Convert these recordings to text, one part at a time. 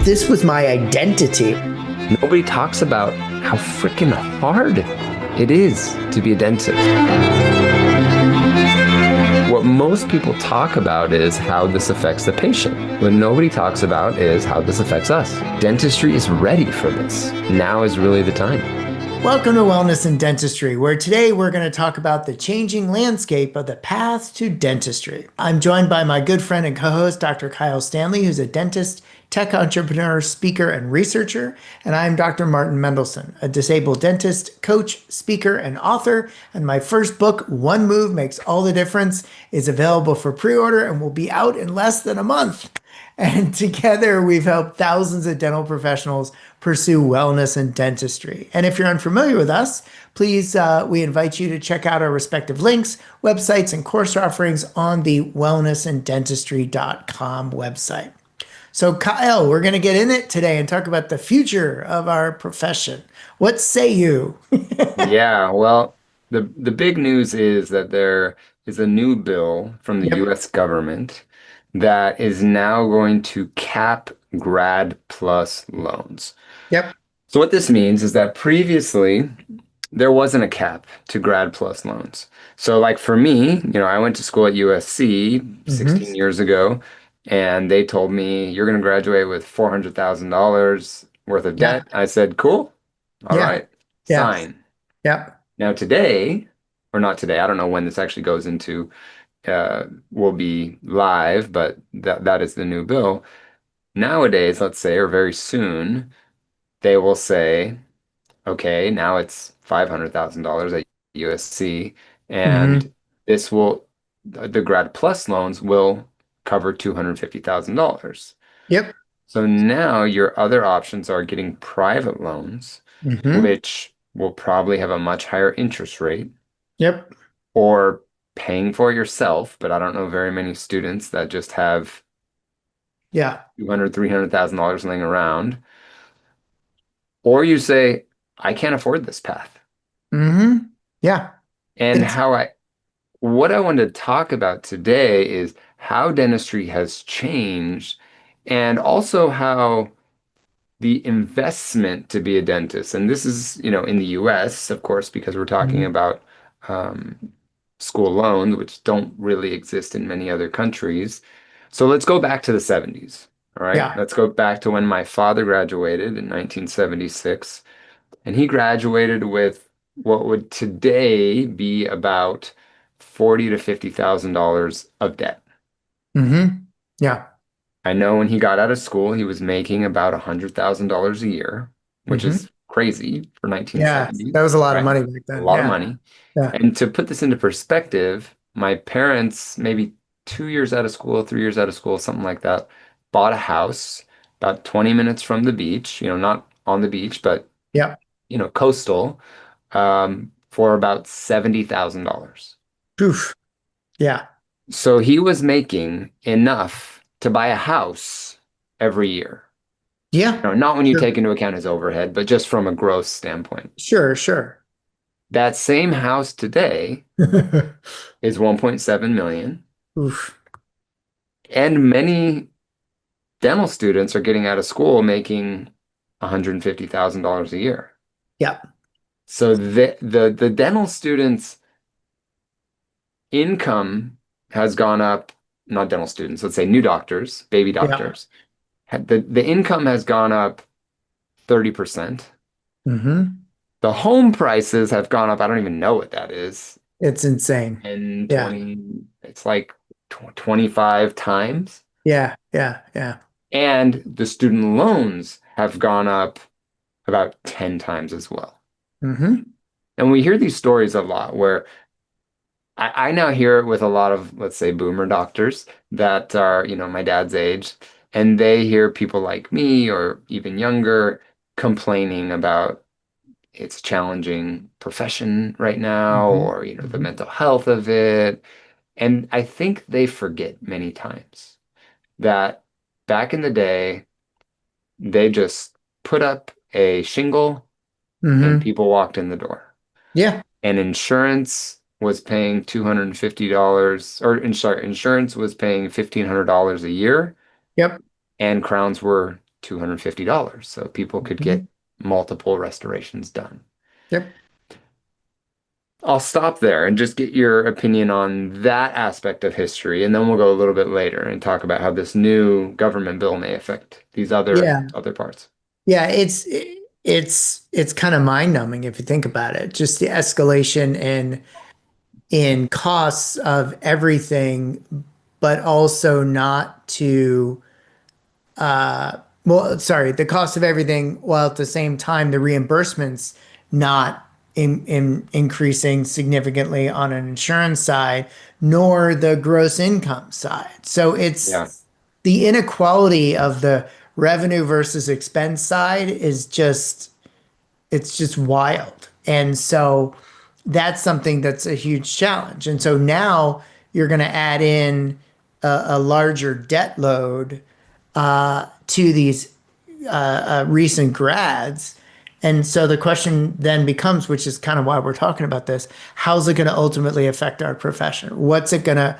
This was my identity. Nobody talks about how freaking hard it is to be a dentist. What most people talk about is how this affects the patient. What nobody talks about is how this affects us. Dentistry is ready for this. Now is really the time. Welcome to Wellness and Dentistry, where today we're going to talk about the changing landscape of the path to dentistry. I'm joined by my good friend and co-host, Dr. Kyle Stanley, who's a dentist, tech entrepreneur, speaker, and researcher. And I'm Dr. Martin Mendelson, a disabled dentist, coach, speaker, and author. And my first book, One Move Makes All the Difference, is available for pre-order and will be out in less than a month. And together we've helped thousands of dental professionals pursue wellness and dentistry. And if you're unfamiliar with us, please, we invite you to check out our respective links, websites, and course offerings on the wellnessanddentistry.com website. So Kyle, we're going to get in it today and talk about the future of our profession. What say you? Yeah, well, the big news is that there is a new bill from the US government that is now going to cap GradPLUS loans. Yep. So what this means is that previously there wasn't a cap to GradPLUS loans. So like for me, I went to school at USC 16 years ago, and they told me you're going to graduate with $400,000 worth of debt. I said, cool. All right. Sign. Yep. Now today, or not today, I don't know when this actually goes into will be live, but that is the new bill. Nowadays, let's say, or very soon, they will say, okay, now it's $500,000 at USC, and the GradPLUS loans will cover $250,000. Yep. So now your other options are getting private loans, which will probably have a much higher interest rate. Yep. Or paying for it yourself, but I don't know very many students that just have $200,000, $300,000 laying around. Or you say, I can't afford this path. Yeah. And what I wanted to talk about today is how dentistry has changed, and also how the investment to be a dentist, and this is, in the US, of course, because we're talking about school loans, which don't really exist in many other countries. So let's go back to the 70s. All right. Yeah. Let's go back to when my father graduated in 1976. And he graduated with what would today be about $40,000 to $50,000 of debt. Yeah. I know when he got out of school, he was making about $100,000 a year, which is crazy for 1970s. Yeah, that was a lot of money back then. A lot of money. Yeah. And to put this into perspective, my parents, maybe 2 years out of school, 3 years out of school, something like that, bought a house about 20 minutes from the beach, not on the beach, but, coastal, for about $70,000. Oof. Yeah. So he was making enough to buy a house every year. Yeah. Not when you take into account his overhead, but just from a gross standpoint. Sure. That same house today is 1.7 million. Oof. And many dental students are getting out of school making $150,000 a year. Yeah. So the dental students' income has gone up, not dental students, let's say new doctors, baby doctors. The income has gone up 30%. The home prices have gone up. I don't even know what that is. It's insane. And it's like 25 times. Yeah. And the student loans have gone up about 10 times as well. And we hear these stories a lot where I now hear it with a lot of, let's say, boomer doctors that are, my dad's age, and they hear people like me or even younger complaining about it's a challenging profession right now, or, the mental health of it. And I think they forget many times that back in the day, they just put up a shingle and people walked in the door. Yeah. And insurance was paying $250, or insurance was paying $1,500 a year. Yep. And crowns were $250 so people could get Mhm. multiple restorations done. Yep. I'll stop there and just get your opinion on that aspect of history, and then we'll go a little bit later and talk about how this new government bill may affect these Yeah. other parts. Yeah, it's kind of mind-numbing if you think about it. Just the escalation in costs of everything, but also not to well, sorry, the cost of everything, while at the same time the reimbursements not in increasing significantly on an insurance side, nor the gross income side. So Yeah. it's the inequality of the revenue versus expense side is just it's just wild. And so that's something that's a huge challenge. And so now you're going to add in a larger debt load to these recent grads. And so the question then becomes, which is kind of why we're talking about this, how's it going to ultimately affect our profession? What's it gonna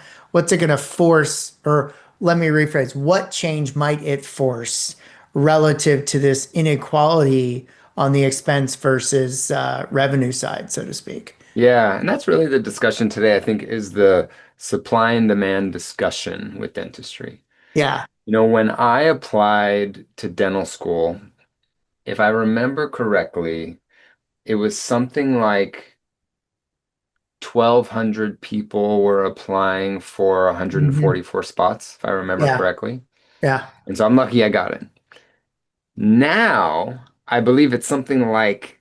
force, or let me rephrase, what change might it force relative to this inequality on the expense versus revenue side, so to speak? Yeah, and that's really the discussion today, I think, is the supply and demand discussion with dentistry. Yeah. When I applied to dental school, if I remember correctly, it was something like 1,200 people were applying for Hmm. 144 spots, if I remember Yeah. correctly. Yeah. And so I'm lucky I got it. Now, I believe it's something like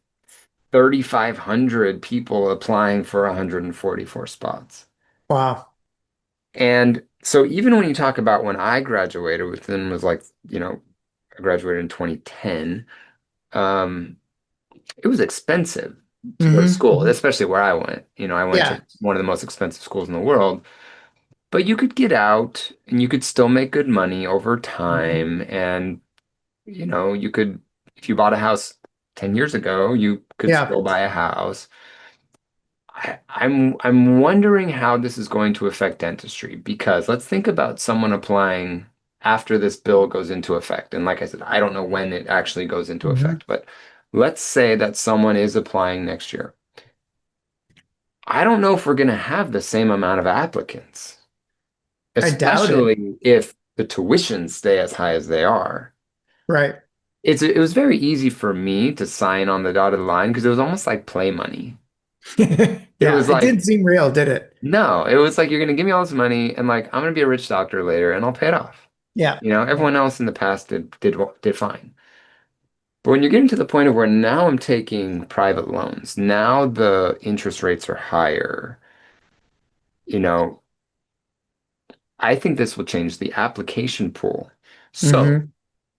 3,500 people applying for 144 spots. Wow. And so even when you talk about when I graduated, within was like, I graduated in 2010, um, it was expensive to go to Hmm. school, Hmm. especially where I went. I went Yeah. to one of the most expensive schools in the world, but you could get out and you could still make good money over Hmm. time. And, you could, if you bought a house 10 years ago, you could Yeah. still buy a house. I'm wondering how this is going to affect dentistry because let's think about someone applying after this bill goes into effect. And like I said, I don't know when it actually goes into Hmm. effect, but let's say that someone is applying next year. I don't know if we're going to have the same amount of applicants, I doubt it. especially if the tuitions stay as high as they are. Right. It was very easy for me to sign on the dotted line because it was almost like play money. It Yeah, was it like, didn't seem real, did it? no, it was like you're going to give me all this money and like I'm going to be a rich doctor later and I'll pay it off. Yeah. Yeah. Everyone else in the past did fine. But when you're getting to the point of where now I'm taking private loans, now the interest rates are higher, you know, I think this will change the application pool. So, Hmm.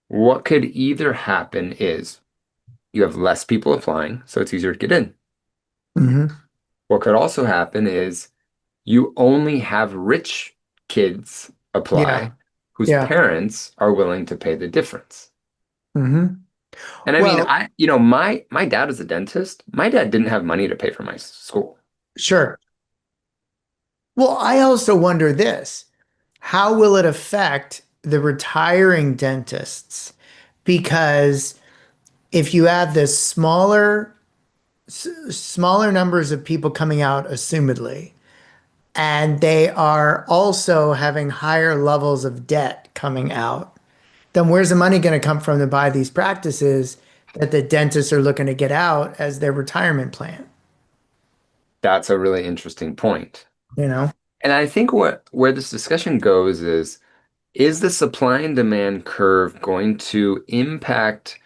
what could either happen is you have less people applying, so it's easier to get in. Hmm. What could also happen is you only have rich kids Yeah. apply whose Yeah. parents are willing to pay the difference. Hmm. And I mean, Well, my dad is a dentist. My dad didn't have money to pay for my school. sure. Well, I also wonder this. How will it affect the retiring dentists? Because if you have this smaller numbers of people coming out, assumedly, and they are also having higher levels of debt coming out, then where's the money going to come from to buy these practices that the dentists are looking to get out as their retirement plan? That's a really interesting point. You know? And I think where this discussion goes is the supply and demand curve going to impact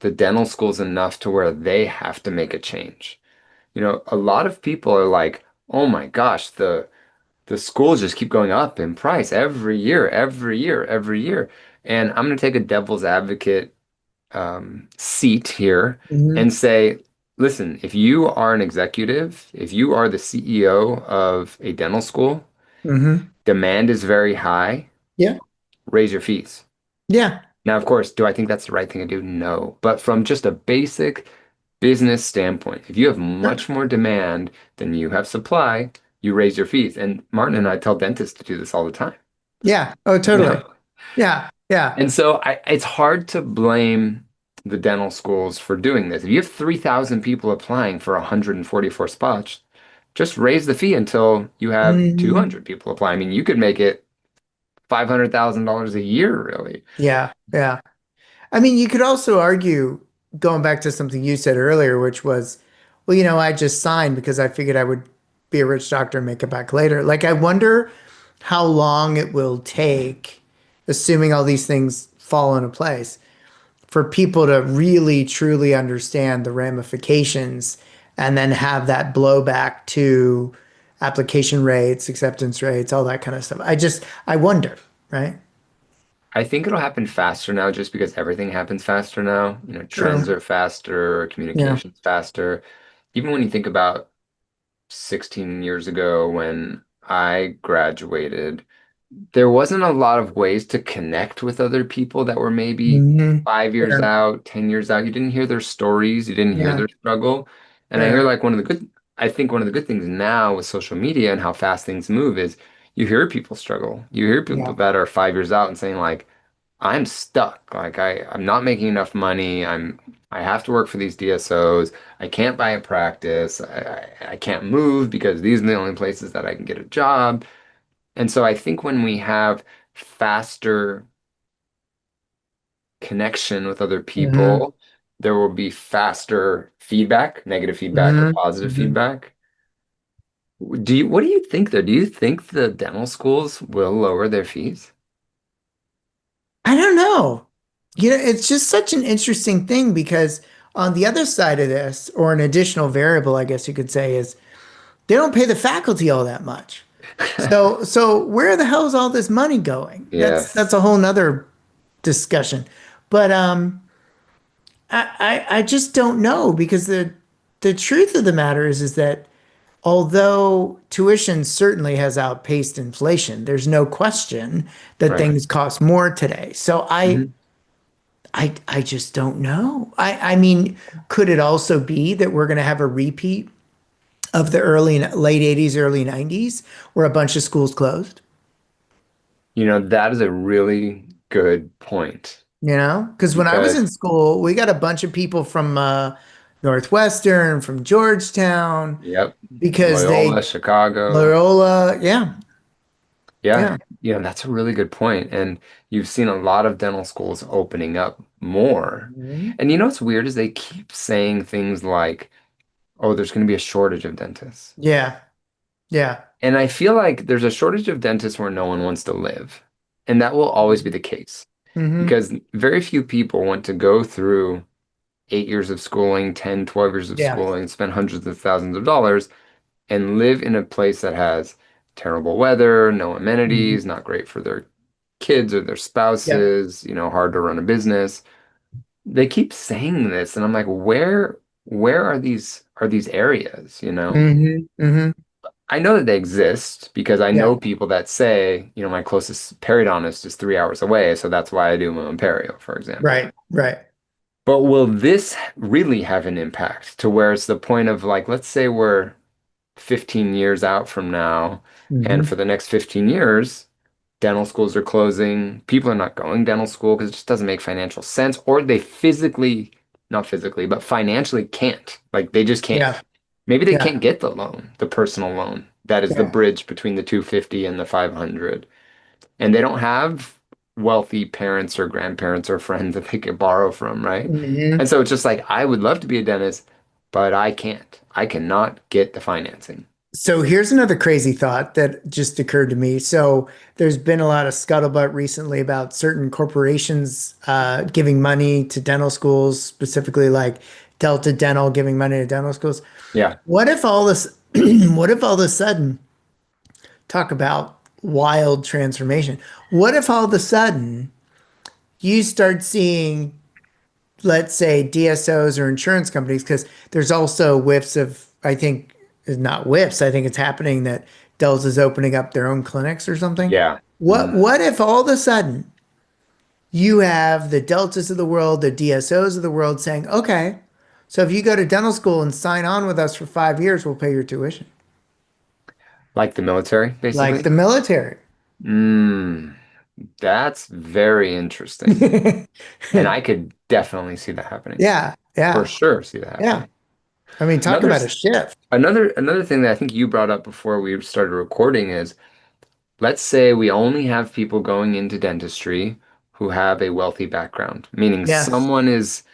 the dental schools enough to where they have to make a change? A lot of people are like, "Oh my gosh, the schools just keep going up in price every year, every year, every year." And I'm going to take a devil's advocate seat here Hmm. and say, listen, if you are an executive, if you are the CEO of a dental school, Hmm. demand is very high, Yeah. raise your fees. Yeah. Now, of course, do I think that's the right thing to do? No. But from just a basic business standpoint, if you have Sure. much more demand than you have supply, you raise your fees. And Martin and I tell dentists to do this all the time. Yeah. Oh, You totally. know? Yeah. Yeah. And so it's hard to blame the dental schools for doing this. If you have 3,000 people applying for 144 spots, just raise the fee until you have Hmm. 200 people apply. I mean, you could make it $500,000 a year, really. Yeah. Yeah. I mean, you could also argue, going back to something you said earlier, which was, well, I just signed because I figured I would be a rich doctor and make it back later. Like, I wonder how long it will take, assuming all these things fall into place, for people to really truly understand the ramifications and then have that blowback to application rates, acceptance rates, all that kind of stuff. I wonder, right? I think it'll happen faster now just because everything happens faster now. Trends True. are faster, Yeah. communication's faster. Even when you think about 16 years ago when I graduated, there wasn't a lot of ways to connect with other people that were maybe Hmm. 5 years Fair. out, 10 years out. You didn't hear their stories, you didn't hear Yeah. their struggle. And I hear Fair. like I think one of the good things now with social media and how fast things move is you hear people struggle. You hear people Yeah. that are 5 years out and saying like, I'm stuck. Like I'm not making enough money. I have to work for these DSOs. I can't buy a practice. I can't move because these are the only places that I can get a job. And so I think when we have faster connection with other Hmm. people, there will be faster feedback, negative feedback or Hmm. positive Hmm. feedback. What do you think though? Do you think the dental schools will lower their fees? I don't know. It's just such an interesting thing because on the other side of this, or an additional variable, I guess you could say, is they don't pay the faculty all that much. So where the hell is all this money going? That's Yes, a whole nother discussion. But I just don't know because the truth of the matter is that although tuition certainly has outpaced inflation, there's no question that right. things cost more today. So Mhm. I just don't know. I mean, could it also be that we're going to have a repeat of the late 80s, early 90s where a bunch of schools closed? That is a really good point Because when I was in because, school, we got a bunch of people from Northwestern, from Georgetown, yep, because Loyola, Chicago. Loyola, yeah, Yeah, yeah. that's a really good point. And you've seen a lot of dental schools opening up more. Mhm. And what's weird is they keep saying things like, oh, there's going to be a shortage of dentists. Yeah, yeah. And I feel like there's a shortage of dentists where no one wants to live. And that will always be the case Hmm. because very few people want to go through 8 years of schooling, 10, 12 years of Yeah. schooling, spend hundreds of thousands of dollars and live in a place that has terrible weather, no amenities, Hmm. not great for their kids or their Yeah. spouses, hard to run a business. They keep saying this, and I'm like, where are these areas, Hmm. Hmm. I know that they exist because I Yeah. know people that say, my closest periodontist is 3 hours away, so that's why I do my own perio, for example. Right. Right. But will this really have an impact to where it's the point of like, let's say we're 15 years out from now, and Hmm. for the next 15 years, dental schools are closing. People are not going dental school because it just doesn't make financial sense, or they not physically, but financially can't. Like they just can't. Yeah. Maybe they Yeah. can't get the loan, the personal loan. That is the Yeah. bridge between the 250 and the 500. And they don't have wealthy parents or grandparents or friends that they could borrow from, right? Hmm. And so it's just like, I would love to be a dentist, but I can't. I cannot get the financing. So here's another crazy thought that just occurred to me. So there's been a lot of scuttlebutt recently about certain corporations giving money to dental schools, specifically like Delta Dental giving money to dental schools. Yeah. What if all this, what if all of a sudden, talk about wild transformation? What if all of a sudden you start seeing, let's say, DSOs or insurance companies, because there's also whiffs of, I think, not whiffs, I think it's happening that Dell's is opening up their own clinics or something. Yeah. What Mhm. what if all of a sudden you have the Deltas of the world, the DSOs of the world saying, okay, so if you go to dental school and sign on with us for 5 years, we'll pay your tuition. Like the military, Like basically. the military. Mm. That's very interesting. And I could definitely see that happening. Yeah, For yeah, sure, see that yeah. happening. I mean, talk Another about a s- shift. another thing that I think you brought up before we started recording is, let's say we only have people going into dentistry who have a wealthy background, meaning Yes. someone is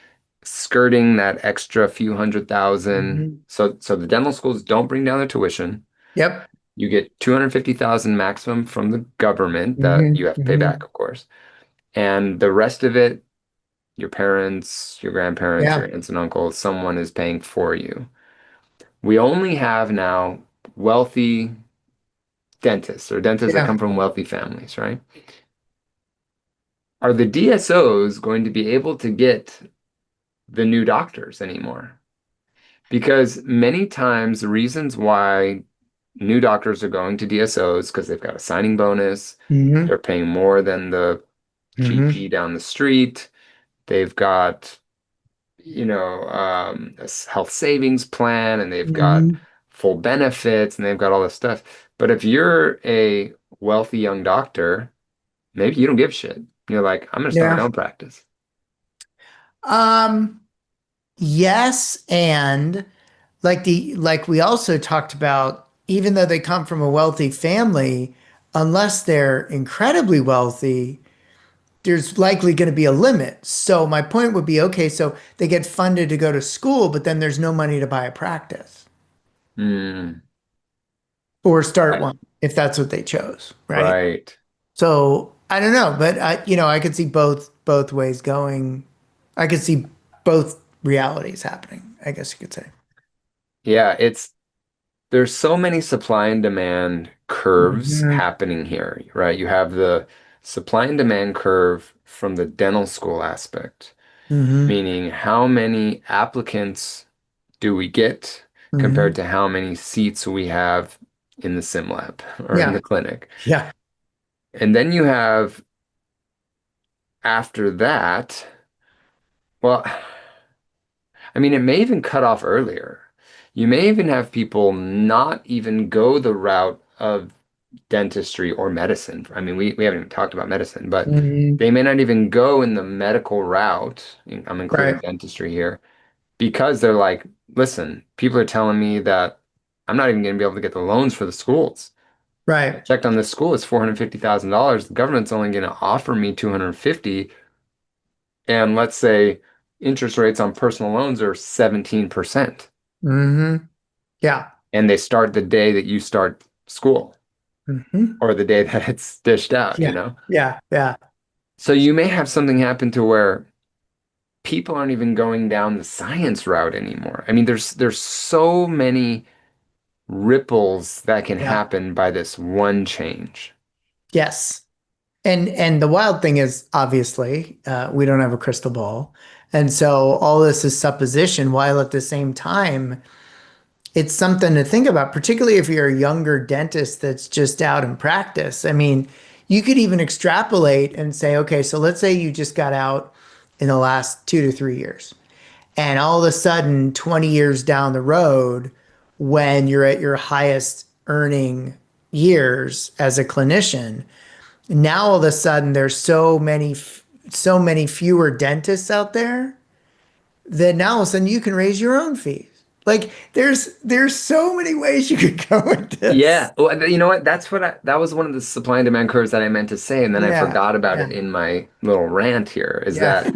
skirting that extra few hundred thousand. Hmm. So the dental schools don't bring down their tuition. Yep. You get 250,000 maximum from the government that Hmm. you have to pay back, Hmm. of course. And the rest of it, your parents, your grandparents, Yeah, your aunts and uncles, someone is paying for you. We only have now wealthy dentists or dentists that yeah. come from wealthy families, right? Are the DSOs going to be able to get the new doctors anymore? Because many times the reasons why new doctors are going to DSOs because they've got a signing bonus, Hmm. they're paying more than the Hmm. GP down the street, they've got, health savings plan, and they've got Hmm. full benefits, and they've got all this stuff. But if you're a wealthy young doctor, maybe you don't give a shit. You're like, I'm gonna start my Yeah. own practice. Um, yes, and like we also talked about, even though they come from a wealthy family, unless they're incredibly wealthy, there's likely going to be a limit. So my point would be, okay, so they get funded to go to school, but then there's no money to buy a practice Hmm. or start I- one if that's what they chose, right? right. So I don't know, but I could see both ways going. I could see both realities happening, I guess you could say. Yeah, there's so many supply and demand curves Hmm. happening here, right? You have the supply and demand curve from the dental school aspect, Hmm. meaning how many applicants do we get compared Hmm. to how many seats we have in the sim lab or in Yeah. the clinic. Yeah. And then you have after that, well, I mean, it may even cut off earlier. You may even have people not even go the route of dentistry or medicine. I mean, we haven't even talked about medicine, but Hmm. they may not even go in the medical route. I'm including Right. dentistry here because they're like, listen, people are telling me that I'm not even going to be able to get the loans for the schools. I Right. checked on this school, it's $450,000. The government's only going to offer me 250. And let's say interest rates on personal loans are 17%. Hmm. Yeah. And they start the day that you start school Hmm. or the day that it's dished out, you Yeah. know? Yeah. Yeah. So you may have something happen to where people aren't even going down the science route anymore. I mean, there's so many ripples that can Yeah. happen by this one change. Yes. And the wild thing is, obviously, we don't have a crystal ball. And so all this is supposition, while at the same time, it's something to think about, particularly if you're a younger dentist that's just out in practice. I mean, you could even extrapolate and say, okay, so let's say you just got out in the last 2 to 3 years. And all of a sudden, 20 years down the road, when you're at your highest earning years as a clinician, now all of a sudden there's so many fewer dentists out there that now all of a sudden you can raise your own fees. Like there's so many ways you could go with this. Yeah, well, you know what? That was one of the supply and demand curves that I meant to say, and then I Yeah, forgot about yeah, it in my little rant here, is yeah. that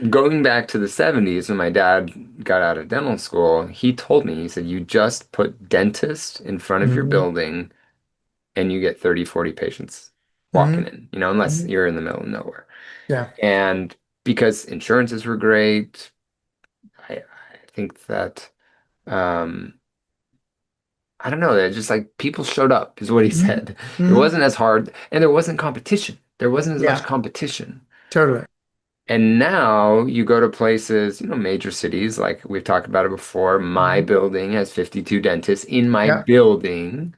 going back to the 70s when my dad got out of dental school, he told me, he said, you just put dentist in front of your Hmm. building and you get 30, 40 patients walking Hmm. in, unless Hmm. you're in the middle of nowhere. Yeah. And because insurances were great, I think that, um, I don't know, that just like people showed up, is what he Hmm. said. It Hmm. wasn't as hard, and there wasn't competition. There wasn't as much Yeah, competition. totally. And now you go to places, major cities, like we've talked about it before. My Hmm. building has 52 dentists in my Yeah, building.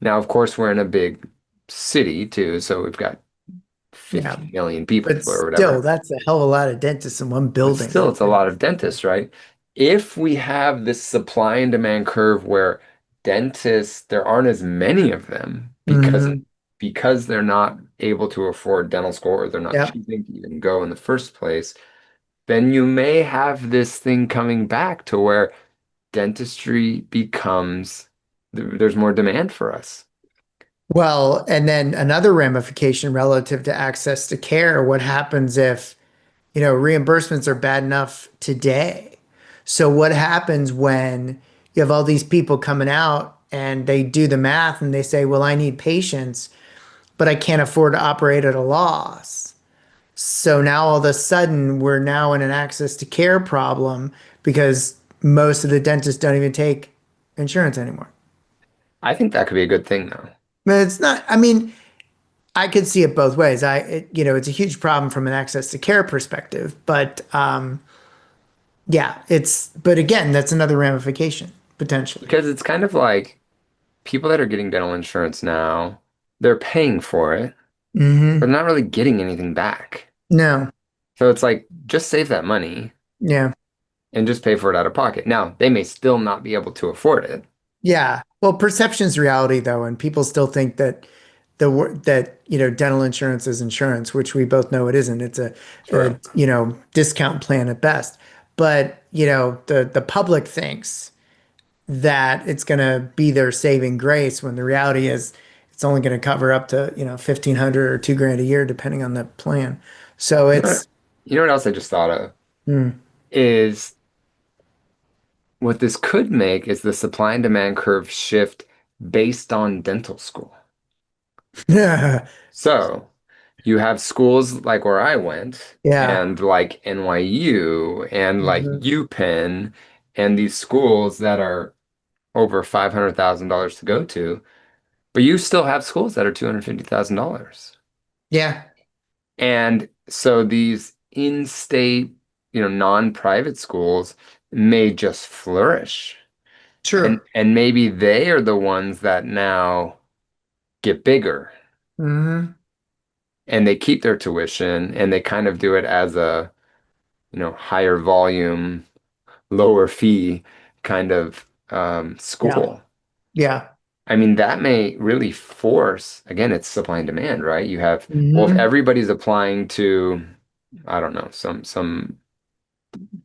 Now, of course, we're in a big city too, so we've got yeah. 50 million people But or still, whatever. that's a hell of a lot of dentists in one But building. still, it's a lot of dentists, right? If we have this supply and demand curve where dentists, there aren't as many of them because of Hmm. because they're not able to afford dental school or they're not Yep. choosing to even go in the first place, then you may have this thing coming back to where dentistry becomes, there's more demand for us. Well, and then another ramification relative to access to care, what happens if, reimbursements are bad enough today? So what happens when you have all these people coming out and they do the math and they say, well, I need patients, but I can't afford to operate at a loss. So now all of a sudden we're now in an access to care problem because most of the dentists don't even take insurance anymore. I think that could be a good thing though. But it's not, I mean, I could see it both ways. It's a huge problem from an access to care perspective, but yeah, but again, that's another ramification potentially. Because it's kind of like people that are getting dental insurance now, they're paying for it, but Hmm. they're not really getting anything back. No, So it's like, just save that money yeah, and just pay for it out of pocket. Now, they may still not be able to afford it. yeah. Well, perception's reality though, and people still think that dental insurance is insurance, which we both know it isn't. It's a True. discount plan at best. But the public thinks that it's going to be their saving grace when the reality is it's only going to cover up to 1,500 or 2 grand a year depending on the plan. So You know what, it's you know what else I just thought of mm, is what this could make is the supply and demand curve shift based on dental school. yeah. So you have schools like where I went Yeah. and like NYU and like Mhm. UPenn and these schools that are over $500,000 to go to, but you still have schools that are $250,000. Yeah, And so these in-state, non-private schools may just flourish. And true. and maybe they are the ones that now get bigger Hmm. and they keep their tuition and they kind of do it as a, higher volume, lower fee kind of Yeah. school. Yeah. I mean, that may really force, again, it's supply and demand, right? You have, well, if Hmm. everybody's applying to, I don't know, some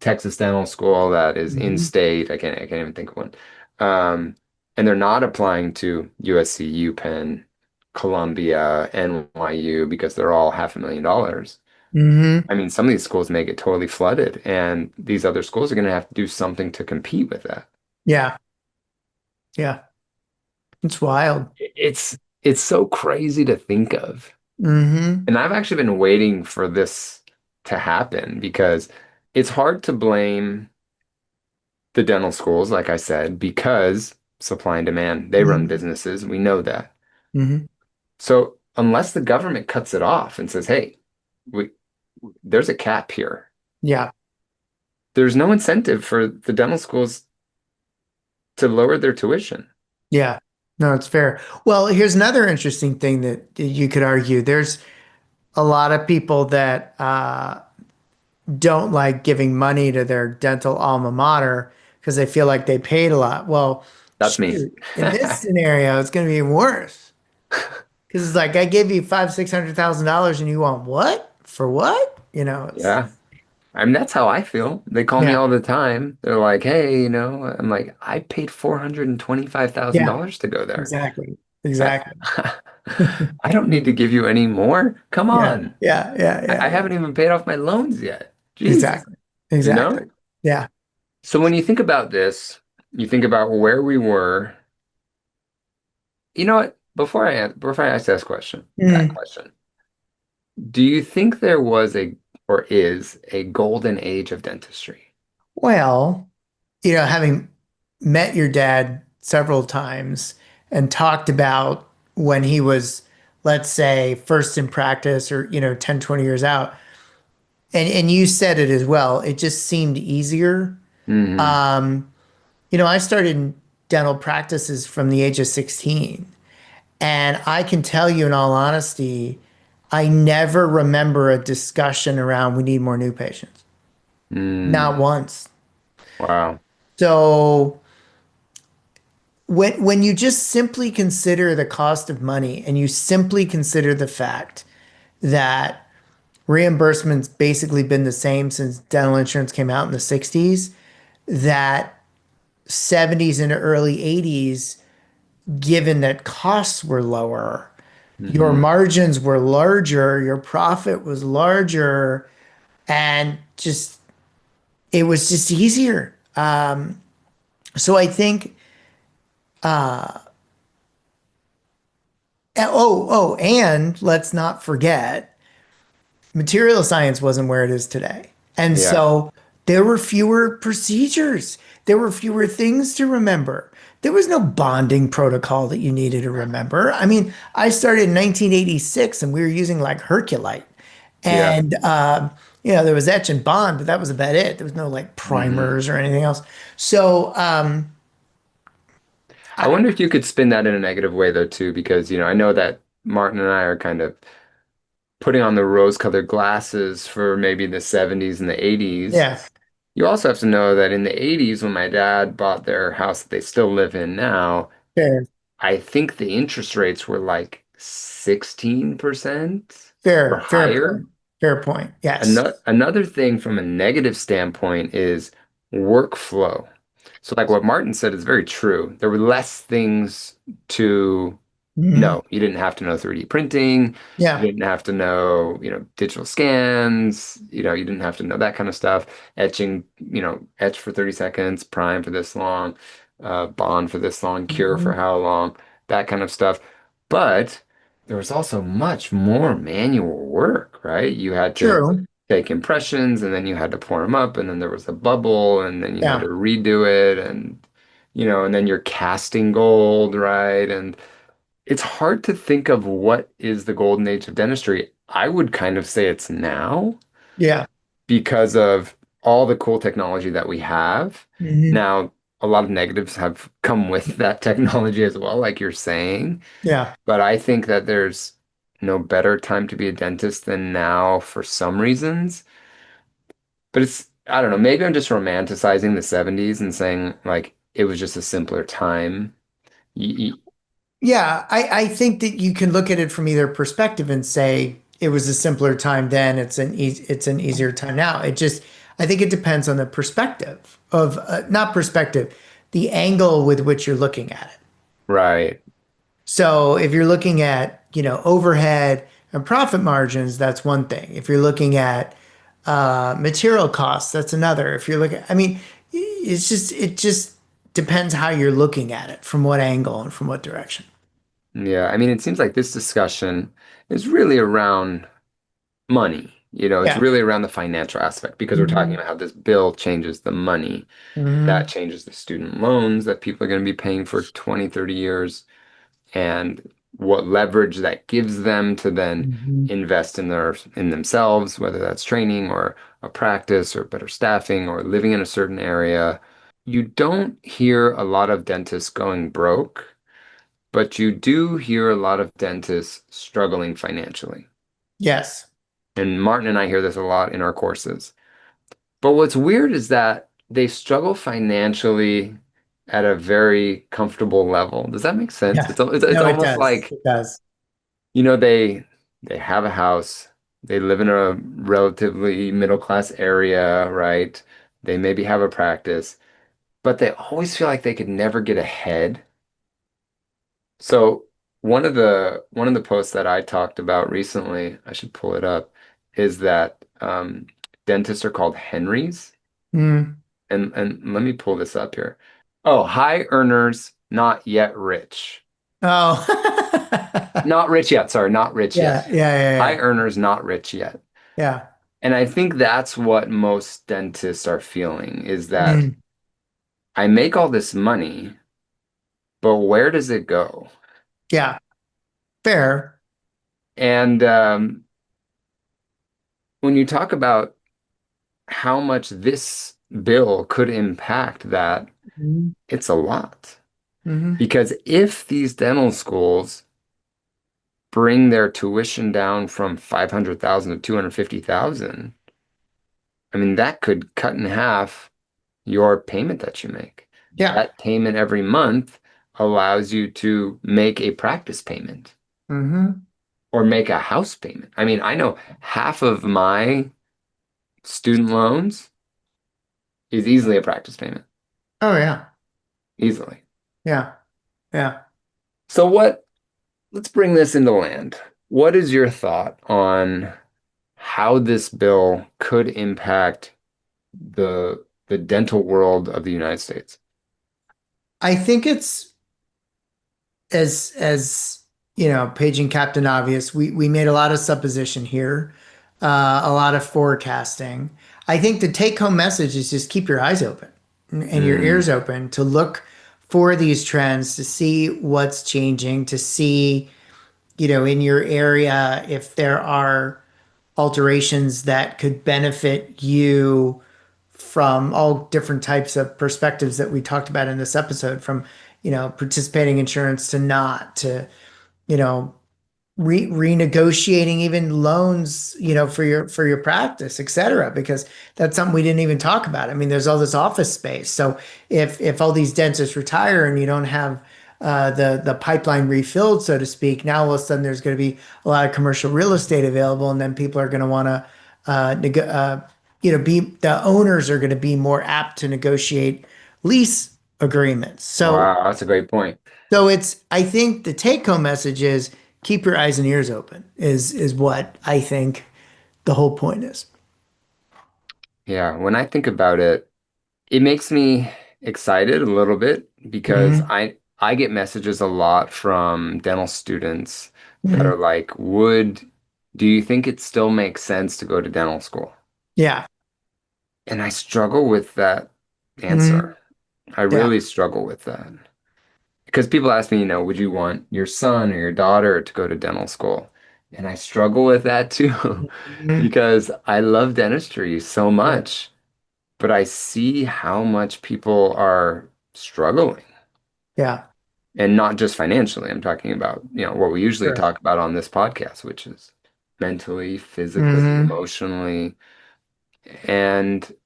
Texas dental school that is in Hmm. state, I can't even think of one. And they're not applying to USC, UPenn, Columbia, NYU because they're all $500,000. Hmm. I mean, some of these schools may get totally flooded, and these other schools are going to have to do something to compete with that. Yeah. Yeah. It's wild. It's so crazy to think of. Hmm. And I've actually been waiting for this to happen because it's hard to blame the dental schools, like I said, because supply and demand, they run Hmm. businesses. We know that. Hmm. So unless the government cuts it off and says, hey, we, there's a cap here, Yeah. there's no incentive for the dental schools to lower their tuition. Yeah. No, it's fair. Well, here's another interesting thing that you could argue. There's a lot of people that don't like giving money to their dental alma mater because they feel like they paid a lot. Well, That's me. shoot, in this scenario, it's going to be worse because it's like I gave you five, $600,000 and you want what for what? It's Yeah. I mean, that's how I feel. They call me yeah, all the time. They're like, hey, I'm like, I paid yeah, $425,000 to go there. exactly, I, exactly. I don't need to give you any more. Come Yeah, on. yeah, yeah, I yeah, yeah. haven't even paid off my loans yet. Jesus, Exactly, you exactly. know? Yeah. So when you think about this, you think about where we were. You know what? Before I ask that Mm. question, do you think there was or is a golden age of dentistry? Well, having met your dad several times and talked about when he was, let's say, first in practice or, 10, 20 years out, and you said it as well, it just seemed easier. Hmm. Um, I started in dental practices from the age of 16, and I can tell you in all honesty, I never remember a discussion around we need more new patients. Mm. Not once. Wow. So when you just simply consider the cost of money and you simply consider the fact that reimbursement's basically been the same since dental insurance came out in the 60s, that 70s and early 80s, given that costs were lower, your Hmm. margins were larger, your profit was larger, and just it was just easier. So I think, and let's not forget, material science wasn't where it is today. And Yeah. so there were fewer procedures, there were fewer things to remember. There was no bonding protocol that you needed to remember. I mean, I started in 1986 and we were using like Herculite. Yeah. And, there was etch and bond, but that was about it. There was no like Hmm. primers or anything else. So, I I, wonder if you could spin that in a negative way though too, because I know that Martin and I are kind of putting on the rose-colored glasses for maybe the 70s and the 80s. yeah, You also have to know that in the 80s, when my dad bought their house that they still live in now, fair, I think the interest rates were like 16% or fair higher. point. Fair point. Yes. Another thing from a negative standpoint is workflow. So, like what Martin said is very true. There were less things to Mhm. know. You didn't have to know 3D printing. You Yeah. didn't have to know, digital scans. You didn't have to know that kind of stuff. Etching, etch for 30 seconds, prime for this long, bond for this long, cure for Mhm. how long, that kind of stuff. But there was also much more manual work, right? You had to True. take impressions and then you had to pour them up and then there was a bubble and then you had to Yeah. redo it and then you're casting gold, right? And it's hard to think of what is the golden age of dentistry. I would kind of say it's now Yeah. because of all the cool technology that we have. Mhm. Now, a lot of negatives have come with that technology as well, like you're saying. Yeah. But I think that there's no better time to be a dentist than now for some reasons. But I don't know, maybe I'm just romanticizing the 70s and saying like it was just a simpler time. Y- Yeah. I think that you can look at it from either perspective and say it was a simpler time then, it's an easier time now. I think it depends on the perspective of not perspective, the angle with which you're looking at it. right. So if you're looking at, overhead and profit margins, that's one thing. If you're looking at material costs, that's another. If you're looking, I mean, it just depends how you're looking at it, from what angle and from what direction. Yeah, I mean, it seems like this discussion is really around money. It's Yeah. really around the financial aspect because we're talking Mhm. about how this bill changes the money. That Mhm. changes the student loans that people are going to be paying for 20, 30 years and what leverage that gives them to then Mhm. invest in themselves, whether that's training or a practice or better staffing or living in a certain area. You don't hear a lot of dentists going broke. But you do hear a lot of dentists struggling financially. Yes. And Martin and I hear this a lot in our courses. But what's weird is that they struggle financially at a very comfortable level. Does that make sense? Yeah. It's No, it almost does. like, It does. they have a house, they live in a relatively middle class area, right? They maybe have a practice, but they always feel like they could never get ahead. So one of the posts that I talked about recently, I should pull it up, is that dentists are called Henrys. Mm. And let me pull this up here. Oh, high earners, not yet rich. Oh. Not rich yet, sorry, not rich yet. Yeah. Yeah. Yeah. High Yeah. earners, not rich yet. Yeah. And I think that's what most dentists are feeling is that Mm. I make all this money, but where does it go? Yeah. Fair. And when you talk about how much this bill could impact that, Mhm. it's a lot. Mhm. Because if these dental schools bring their tuition down from 500,000 to 250,000, I mean, that could cut in half your payment that you make. Yeah. That payment every month allows you to make a practice payment Mm-hmm. or make a house payment. I mean, I know half of my student loans is easily a practice payment, Oh yeah. easily. Yeah. Yeah. So let's bring this into land. What is your thought on how this bill could impact the dental world of the United States? I think it's as paging Captain Obvious, we made a lot of supposition here, a lot of forecasting. I think the take home message is just keep your eyes open and your Mm, ears open to look for these trends, to see what's changing, to see, in your area if there are alterations that could benefit you from all different types of perspectives that we talked about in this episode, from, participating insurance to not, to, you know, renegotiating even loans, for your practice, et cetera, because that's something we didn't even talk about. I mean, there's all this office space. So if all these dentists retire and you don't have the pipeline refilled, so to speak, now all of a sudden there's going to be a lot of commercial real estate available, and then people are going to want to, be the owners are going to be more apt to negotiate lease agreements. wow, that's a great point. So I think the take home message is keep your eyes and ears open is what I think the whole point is. Yeah, when I think about it, it makes me excited a little bit because Hmm. I get messages a lot from dental students that are Hmm. like, do you think it still makes sense to go to dental school? Yeah. And I struggle with that Hmm. answer. I Yeah. really struggle with that. Because people ask me, would you want your son or your daughter to go to dental school? And I struggle with that too, Hmm. because I love dentistry so Yeah. much, but I see how much people are struggling. Yeah. And not just financially. I'm talking about, what we usually Sure. talk about on this podcast, which is mentally, physically, Hmm. emotionally. And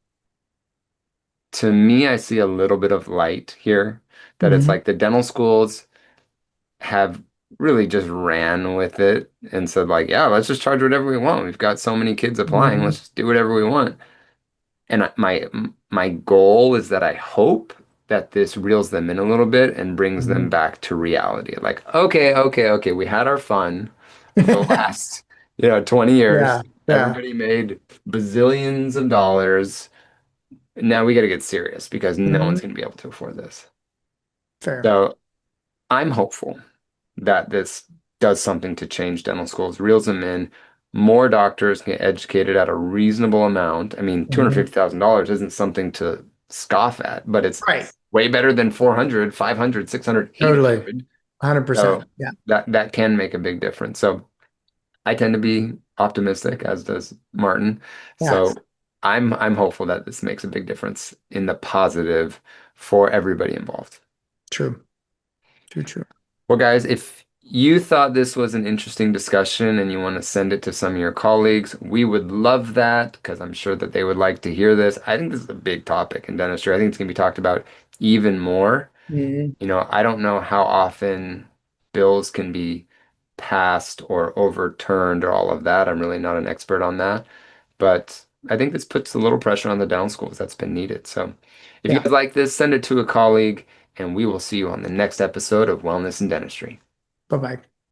to me, I see a little bit of light here that it's Hmm. like the dental schools have really just ran with it and said like, yeah, let's just charge whatever we want. We've got so many kids applying. Hmm. Let's just do whatever we want. And my goal is that I hope that this reels them in a little bit and brings them Hmm. back to reality. Like, okay, okay, okay, we had our fun for the last, 20 years. Yeah. Yeah. Everybody made bazillions of dollars. Now we got to get serious because no Hmm. one's going to be able to afford this. Fair. So I'm hopeful that this does something to change dental schools, reels them in. More doctors get educated at a reasonable amount. I mean, Hmm. $250,000 isn't something to scoff at, but it's Right. way better than 400, 500, 600, Totally. 800. 100%. So Yeah. that can make a big difference. So I tend to be optimistic, as does Martin. Yeah. So I'm hopeful that this makes a big difference in the positive for everybody involved. True. True. True. Well, guys, if you thought this was an interesting discussion and you want to send it to some of your colleagues, we would love that because I'm sure that they would like to hear this. I think this is a big topic in dentistry. I think it's going to be talked about even more. Hmm. I don't know how often bills can be passed or overturned or all of that. I'm really not an expert on that. But I think this puts a little pressure on the down schools that's been needed. So if you Yeah. guys like this, send it to a colleague, and we will see you on the next episode of Wellness and Dentistry. Bye bye.